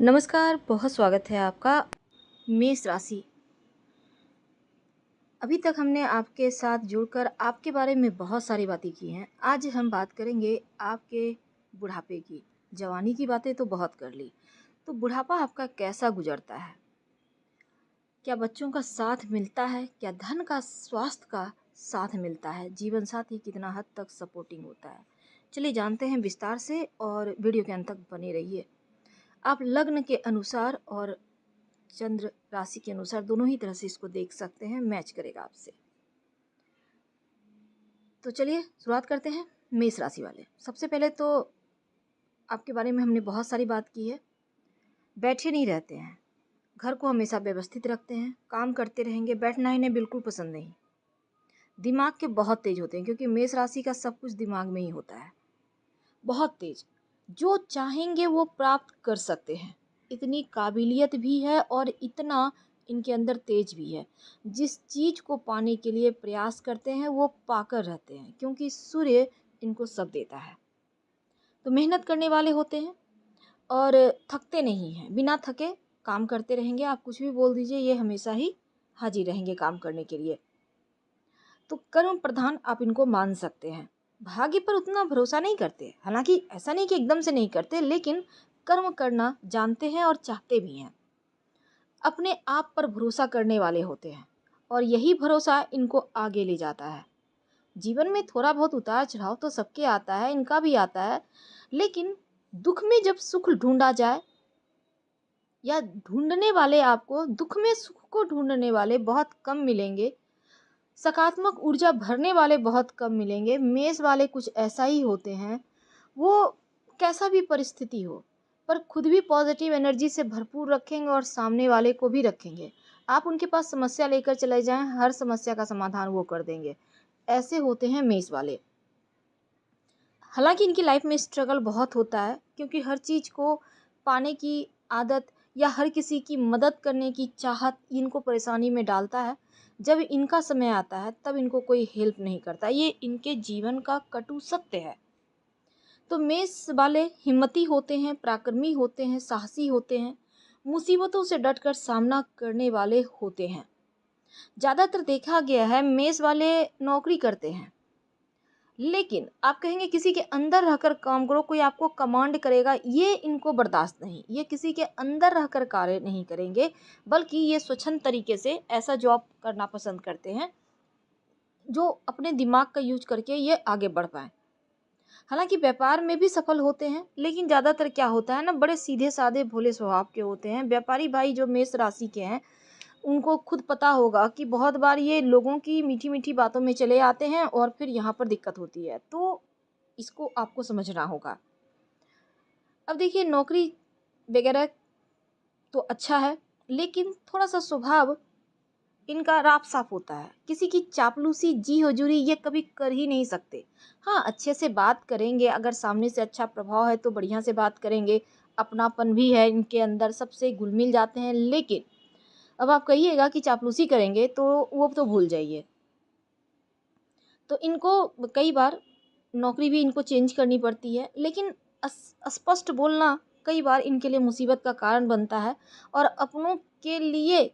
नमस्कार, बहुत स्वागत है आपका। मेष राशि। अभी तक हमने आपके साथ जुड़कर आपके बारे में बहुत सारी बातें की हैं। आज हम बात करेंगे आपके बुढ़ापे की। जवानी की बातें तो बहुत कर ली, तो बुढ़ापा आपका कैसा गुजरता है? क्या बच्चों का साथ मिलता है? क्या धन का, स्वास्थ्य का साथ मिलता है? जीवन साथी कितना हद तक सपोर्टिंग होता है? चलिए जानते हैं विस्तार से और वीडियो के अंत तक बने रहिए। आप लग्न के अनुसार और चंद्र राशि के अनुसार दोनों ही तरह से इसको देख सकते हैं, मैच करेगा आपसे। तो चलिए शुरुआत करते हैं। मेष राशि वाले, सबसे पहले तो आपके बारे में हमने बहुत सारी बात की है। बैठे नहीं रहते हैं, घर को हमेशा व्यवस्थित रखते हैं, काम करते रहेंगे, बैठना इन्हें बिल्कुल पसंद नहीं। दिमाग के बहुत तेज होते हैं क्योंकि मेष राशि का सब कुछ दिमाग में ही होता है। बहुत तेज, जो चाहेंगे वो प्राप्त कर सकते हैं, इतनी काबिलियत भी है और इतना इनके अंदर तेज भी है। जिस चीज़ को पाने के लिए प्रयास करते हैं वो पाकर रहते हैं क्योंकि सूर्य इनको सब देता है। तो मेहनत करने वाले होते हैं और थकते नहीं हैं, बिना थके काम करते रहेंगे। आप कुछ भी बोल दीजिए, ये हमेशा ही हाजिर रहेंगे काम करने के लिए। तो कर्म प्रधान आप इनको मान सकते हैं। भाग्य पर उतना भरोसा नहीं करते, हालांकि ऐसा नहीं कि एकदम से नहीं करते, लेकिन कर्म करना जानते हैं और चाहते भी हैं। अपने आप पर भरोसा करने वाले होते हैं और यही भरोसा इनको आगे ले जाता है। जीवन में थोड़ा बहुत उतार चढ़ाव तो सबके आता है, इनका भी आता है, लेकिन दुख में जब सुख ढूंढा जाए, या ढूंढने वाले, आपको दुख में सुख को ढूंढने वाले बहुत कम मिलेंगे। सकारात्मक ऊर्जा भरने वाले बहुत कम मिलेंगे। मेष वाले कुछ ऐसा ही होते हैं, वो कैसा भी परिस्थिति हो पर खुद भी पॉजिटिव एनर्जी से भरपूर रखेंगे और सामने वाले को भी रखेंगे। आप उनके पास समस्या लेकर चले जाएं, हर समस्या का समाधान वो कर देंगे। ऐसे होते हैं मेष वाले। हालांकि इनकी लाइफ में स्ट्रगल बहुत होता है क्योंकि हर चीज़ को पाने की आदत या हर किसी की मदद करने की चाहत इनको परेशानी में डालता है। जब इनका समय आता है तब इनको कोई हेल्प नहीं करता, ये इनके जीवन का कटु सत्य है। तो मेष वाले हिम्मती होते हैं, पराक्रमी होते हैं, साहसी होते हैं, मुसीबतों से डटकर सामना करने वाले होते हैं। ज़्यादातर देखा गया है मेष वाले नौकरी करते हैं, लेकिन आप कहेंगे किसी के अंदर रहकर काम करो, कोई आपको कमांड करेगा, ये इनको बर्दाश्त नहीं। ये किसी के अंदर रहकर कार्य नहीं करेंगे, बल्कि ये स्वच्छंद तरीके से ऐसा जॉब करना पसंद करते हैं जो अपने दिमाग का यूज करके ये आगे बढ़ पाए। हालांकि व्यापार में भी सफल होते हैं, लेकिन ज़्यादातर क्या होता है ना, बड़े सीधे साधे भोले स्वभाव के होते हैं। व्यापारी भाई जो मेष राशि के हैं, उनको खुद पता होगा कि बहुत बार ये लोगों की मीठी मीठी बातों में चले आते हैं और फिर यहाँ पर दिक्कत होती है। तो इसको आपको समझना होगा। अब देखिए, नौकरी वगैरह तो अच्छा है, लेकिन थोड़ा सा स्वभाव इनका राफ साफ होता है। किसी की चापलूसी, जी हजूरी ये कभी कर ही नहीं सकते। हाँ, अच्छे से बात करेंगे, अगर सामने से अच्छा प्रभाव है तो बढ़िया से बात करेंगे, अपनापन भी है इनके अंदर, सबसे घुल मिल जाते हैं। लेकिन अब आप कहिएगा कि चापलूसी करेंगे तो वो तो भूल जाइए। तो इनको कई बार नौकरी भी इनको चेंज करनी पड़ती है, लेकिन स्पष्ट बोलना कई बार इनके लिए मुसीबत का कारण बनता है। और अपनों के लिए,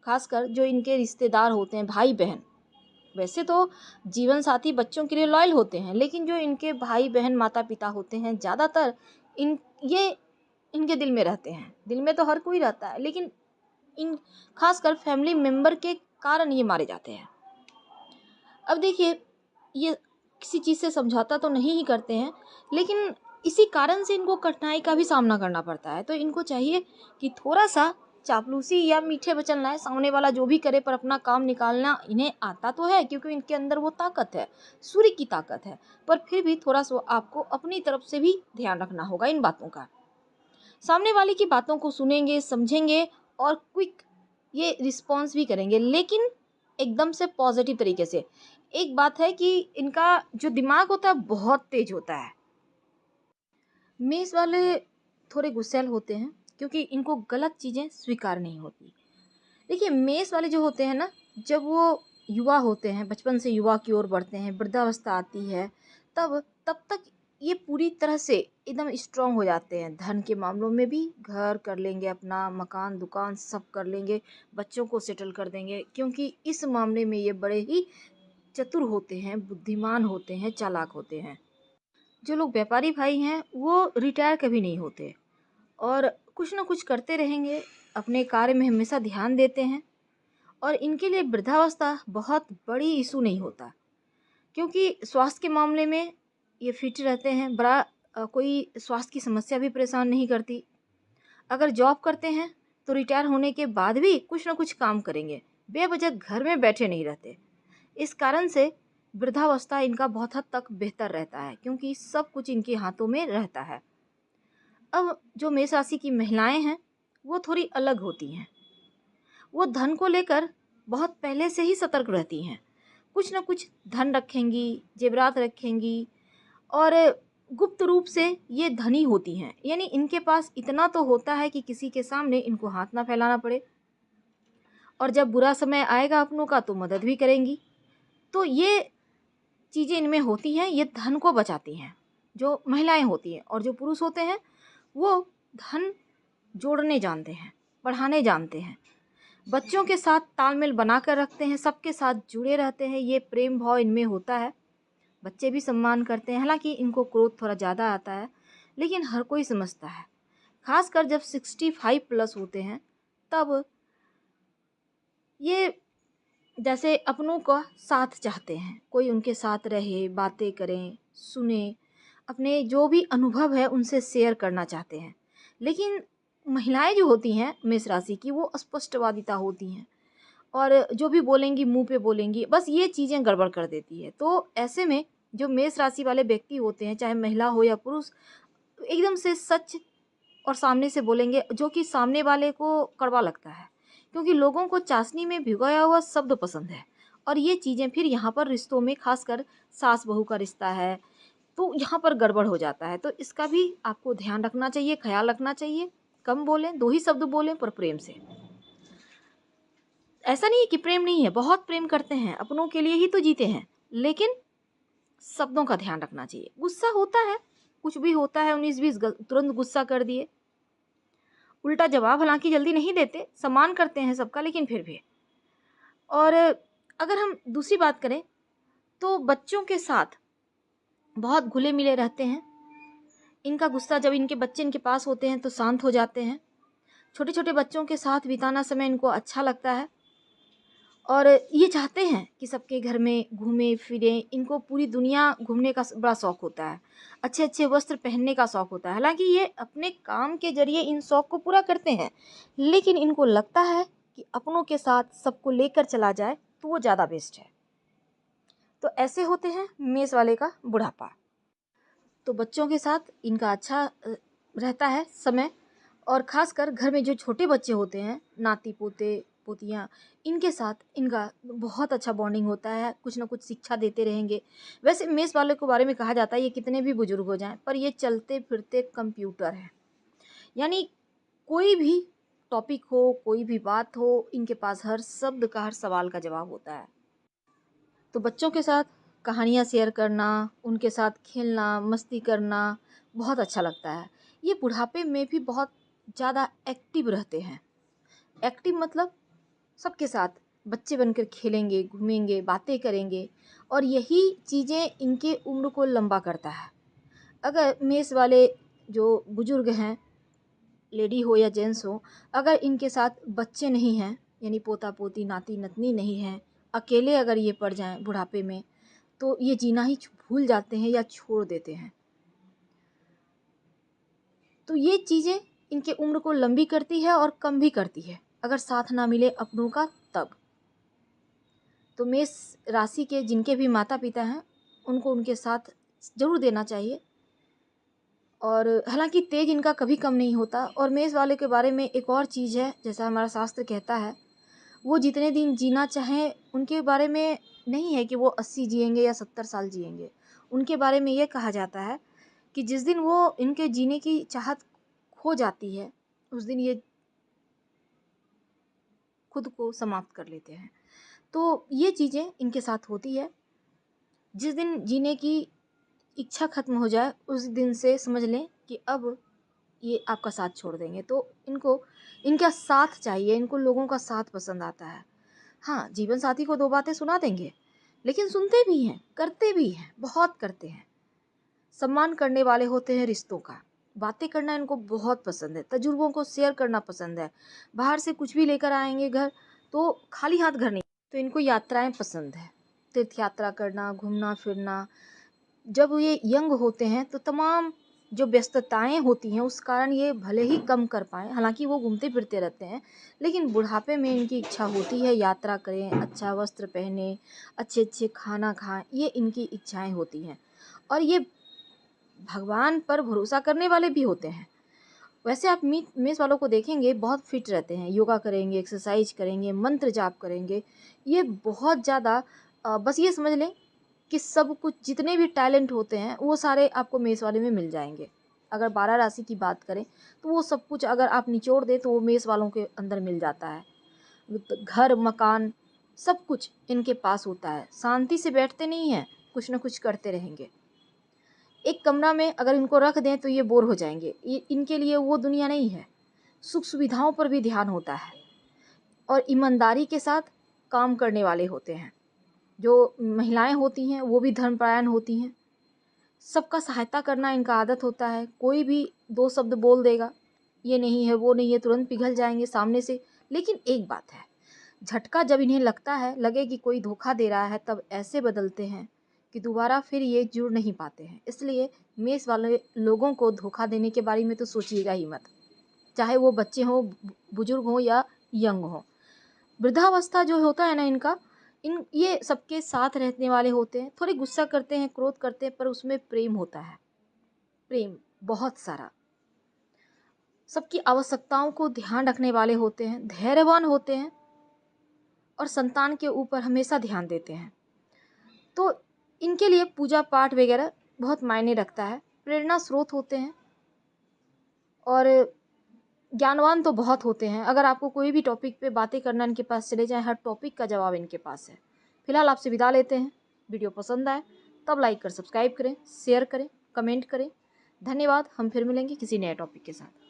खासकर जो इनके रिश्तेदार होते हैं, भाई बहन, वैसे तो जीवन साथी बच्चों के लिए लॉयल होते हैं, लेकिन जो इनके भाई बहन, माता पिता होते हैं, ज़्यादातर इन ये इनके दिल में रहते हैं। दिल में तो हर कोई रहता है, लेकिन इन खासकर फैमिली मेंबर के कारण ये मारे जाते हैं। अब देखिए, ये किसी चीज़ से समझौता तो नहीं ही करते हैं, लेकिन इसी कारण से इनको कठिनाई का भी सामना करना पड़ता है। तो इनको चाहिए कि थोड़ा सा चापलूसी या मीठे वचन लाए, सामने वाला जो भी करे पर अपना काम निकालना इन्हें आता तो है क्योंकि इनके अंदर वो ताकत है, सूर्य की ताकत है। पर फिर भी थोड़ा सा आपको अपनी तरफ से भी ध्यान रखना होगा इन बातों का। सामने वाले की बातों को सुनेंगे, समझेंगे और क्विक ये रिस्पॉन्स भी करेंगे, लेकिन एकदम से पॉजिटिव तरीके से। एक बात है कि इनका जो दिमाग होता है बहुत तेज होता है। मेष वाले थोड़े गुस्सैल होते हैं क्योंकि इनको गलत चीज़ें स्वीकार नहीं होती। देखिए, मेष वाले जो होते हैं ना, जब वो युवा होते हैं, बचपन से युवा की ओर बढ़ते हैं, वृद्धावस्था आती है, तब तक ये पूरी तरह से एकदम स्ट्रांग हो जाते हैं। धन के मामलों में भी घर कर लेंगे अपना, मकान दुकान सब कर लेंगे, बच्चों को सेटल कर देंगे, क्योंकि इस मामले में ये बड़े ही चतुर होते हैं, बुद्धिमान होते हैं, चालाक होते हैं। जो लोग व्यापारी भाई हैं वो रिटायर कभी नहीं होते और कुछ ना कुछ करते रहेंगे, अपने कार्य में हमेशा ध्यान देते हैं। और इनके लिए वृद्धावस्था बहुत बड़ी इशू नहीं होता, क्योंकि स्वास्थ्य के मामले में ये फिट रहते हैं। कोई स्वास्थ्य की समस्या भी परेशान नहीं करती। अगर जॉब करते हैं तो रिटायर होने के बाद भी कुछ ना कुछ काम करेंगे, बेवजह घर में बैठे नहीं रहते। इस कारण से वृद्धावस्था इनका बहुत हद तक बेहतर रहता है, क्योंकि सब कुछ इनके हाथों में रहता है। अब जो मेष राशि की महिलाएं हैं वो थोड़ी अलग होती हैं। वो धन को लेकर बहुत पहले से ही सतर्क रहती हैं। कुछ ना कुछ धन रखेंगी, जेवरात रखेंगी और गुप्त रूप से ये धनी होती हैं। यानी इनके पास इतना तो होता है कि किसी के सामने इनको हाथ ना फैलाना पड़े, और जब बुरा समय आएगा अपनों का तो मदद भी करेंगी। तो ये चीज़ें इनमें होती हैं, ये धन को बचाती हैं जो महिलाएं होती हैं। और जो पुरुष होते हैं वो धन जोड़ने जानते हैं, बढ़ाने जानते हैं, बच्चों के साथ तालमेल बनाकर रखते हैं, सबके साथ जुड़े रहते हैं। ये प्रेम भाव इनमें होता है, बच्चे भी सम्मान करते हैं। हालांकि इनको क्रोध थोड़ा ज़्यादा आता है, लेकिन हर कोई समझता है। खासकर जब 65+ होते हैं तब ये जैसे अपनों का साथ चाहते हैं, कोई उनके साथ रहे, बातें करें, सुने, अपने जो भी अनुभव है उनसे शेयर करना चाहते हैं। लेकिन महिलाएं जो होती हैं मेष राशि की वो स्पष्टवादिता होती हैं और जो भी बोलेंगी मुंह पे बोलेंगी, बस ये चीज़ें गड़बड़ कर देती है। तो ऐसे में जो मेष राशि वाले व्यक्ति होते हैं, चाहे महिला हो या पुरुष, एकदम से सच और सामने से बोलेंगे, जो कि सामने वाले को कड़वा लगता है, क्योंकि लोगों को चाशनी में भिगोया हुआ शब्द पसंद है। और ये चीज़ें फिर यहाँ पर रिश्तों में, खासकर सास बहू का रिश्ता है तो यहाँ पर गड़बड़ हो जाता है। तो इसका भी आपको ध्यान रखना चाहिए, ख्याल रखना चाहिए। कम बोलें, 2 ही शब्द बोलें पर प्रेम से। ऐसा नहीं है कि प्रेम नहीं है, बहुत प्रेम करते हैं, अपनों के लिए ही तो जीते हैं, लेकिन शब्दों का ध्यान रखना चाहिए। गुस्सा होता है, कुछ भी होता है, 19-20 तुरंत गुस्सा कर दिए, उल्टा जवाब हालांकि जल्दी नहीं देते, सम्मान करते हैं सबका, लेकिन फिर भी। और अगर हम दूसरी बात करें तो बच्चों के साथ बहुत घुले मिले रहते हैं। इनका गुस्सा, जब इनके बच्चे इनके पास होते हैं तो शांत हो जाते हैं। छोटे छोटे बच्चों के साथ बिताना समय इनको अच्छा लगता है और ये चाहते हैं कि सबके घर में घूमें फिरें। इनको पूरी दुनिया घूमने का बड़ा शौक़ होता है, अच्छे अच्छे वस्त्र पहनने का शौक़ होता है। हालांकि ये अपने काम के जरिए इन शौक़ को पूरा करते हैं, लेकिन इनको लगता है कि अपनों के साथ सबको लेकर चला जाए तो वो ज़्यादा बेस्ट है। तो ऐसे होते हैं मेष वाले का बुढ़ापा। तो बच्चों के साथ इनका अच्छा रहता है समय, और ख़ासकर घर में जो छोटे बच्चे होते हैं, नाती पोते पोतियाँ, इनके साथ इनका बहुत अच्छा बॉन्डिंग होता है। कुछ ना कुछ शिक्षा देते रहेंगे। वैसे मेष वाले के बारे में कहा जाता है ये कितने भी बुजुर्ग हो जाएं पर ये चलते फिरते कंप्यूटर है। यानी कोई भी टॉपिक हो, कोई भी बात हो, इनके पास हर शब्द का, हर सवाल का जवाब होता है। तो बच्चों के साथ कहानियाँ शेयर करना, उनके साथ खेलना, मस्ती करना बहुत अच्छा लगता है। ये बुढ़ापे में भी बहुत ज़्यादा एक्टिव रहते हैं। एक्टिव मतलब सबके साथ बच्चे बनकर खेलेंगे, घूमेंगे, बातें करेंगे, और यही चीज़ें इनके उम्र को लंबा करता है। अगर मेष वाले जो बुजुर्ग हैं, लेडी हो या जेंट्स हो, अगर इनके साथ बच्चे नहीं हैं, यानी पोता पोती नाती नतनी नहीं हैं, अकेले अगर ये पड़ जाएं बुढ़ापे में, तो ये जीना ही भूल जाते हैं या छोड़ देते हैं। तो ये चीज़ें इनके उम्र को लंबी करती है और कम भी करती है अगर साथ ना मिले अपनों का तब। तो मेष राशि के जिनके भी माता पिता हैं उनको उनके साथ ज़रूर देना चाहिए। और हालांकि तेज इनका कभी कम नहीं होता। और मेष वाले के बारे में एक और चीज़ है, जैसा हमारा शास्त्र कहता है, वो जितने दिन जीना चाहें उनके बारे में नहीं है कि वो 80 जिएंगे या 70 साल जिएंगे। उनके बारे में ये कहा जाता है कि जिस दिन वो इनके जीने की चाहत खो जाती है उस दिन ये खुद को समाप्त कर लेते हैं। तो ये चीज़ें इनके साथ होती है। जिस दिन जीने की इच्छा खत्म हो जाए उस दिन से समझ लें कि अब ये आपका साथ छोड़ देंगे। तो इनको इनका साथ चाहिए, इनको लोगों का साथ पसंद आता है। हाँ, जीवन साथी को 2 बातें सुना देंगे, लेकिन सुनते भी हैं, करते भी हैं, बहुत करते हैं। सम्मान करने वाले होते हैं रिश्तों का। बातें करना इनको बहुत पसंद है, तजुर्बों को शेयर करना पसंद है। बाहर से कुछ भी लेकर आएँगे घर, तो खाली हाथ घर नहीं। तो इनको यात्राएँ पसंद है, तीर्थ यात्रा करना, घूमना-फिरना। जब ये यंग होते हैं तो तमाम जो व्यस्तताएं होती हैं उस कारण ये भले ही कम कर पाएँ, हालांकि वो घूमते फिरते रहते हैं, लेकिन बुढ़ापे में इनकी इच्छा होती है यात्रा करें, अच्छा वस्त्र पहने, अच्छे अच्छे खाना खाएं, ये इनकी इच्छाएं होती हैं। और ये भगवान पर भरोसा करने वाले भी होते हैं। वैसे आप मेष वालों को देखेंगे बहुत फिट रहते हैं, योगा करेंगे, एक्सरसाइज करेंगे, मंत्र जाप करेंगे। ये बहुत ज़्यादा बस ये समझ लें कि सब कुछ जितने भी टैलेंट होते हैं वो सारे आपको मेष वाले में मिल जाएंगे। अगर 12 राशि की बात करें तो वो सब कुछ अगर आप निचोड़ दें तो वो मेष वालों के अंदर मिल जाता है। घर मकान सब कुछ इनके पास होता है। शांति से बैठते नहीं हैं, कुछ ना कुछ करते रहेंगे। एक कमरा में अगर इनको रख दें तो ये बोर हो जाएंगे। इनके लिए वो दुनिया नहीं है। सुख सुविधाओं पर भी ध्यान होता है और ईमानदारी के साथ काम करने वाले होते हैं। जो महिलाएं होती हैं वो भी धर्मपरायण होती हैं। सबका सहायता करना इनका आदत होता है। कोई भी 2 शब्द बोल देगा, ये नहीं है वो नहीं है, तुरंत पिघल जाएंगे सामने से। लेकिन एक बात है, झटका जब इन्हें लगता है, लगे कि कोई धोखा दे रहा है, तब ऐसे बदलते हैं कि दोबारा फिर ये जुड़ नहीं पाते हैं। इसलिए मेष वाले लोगों को धोखा देने के बारे में तो सोचिएगा ही मत, चाहे वो बच्चे हों, बुजुर्ग हों या यंग हों। वृद्धावस्था जो होता है ना इनका, ये सबके साथ रहने वाले होते हैं। थोड़े गुस्सा करते हैं, क्रोध करते हैं, पर उसमें प्रेम होता है, प्रेम बहुत सारा। सबकी आवश्यकताओं को ध्यान रखने वाले होते हैं, धैर्यवान होते हैं और संतान के ऊपर हमेशा ध्यान देते हैं। तो इनके लिए पूजा पाठ वगैरह बहुत मायने रखता है। प्रेरणा स्रोत होते हैं और ज्ञानवान तो बहुत होते हैं। अगर आपको कोई भी टॉपिक पे बातें करना, इनके पास चले जाएं, हर टॉपिक का जवाब इनके पास है। फिलहाल आपसे विदा लेते हैं। वीडियो पसंद आए तब लाइक कर सब्सक्राइब करें, शेयर करें, कमेंट करें। धन्यवाद। हम फिर मिलेंगे किसी नए टॉपिक के साथ।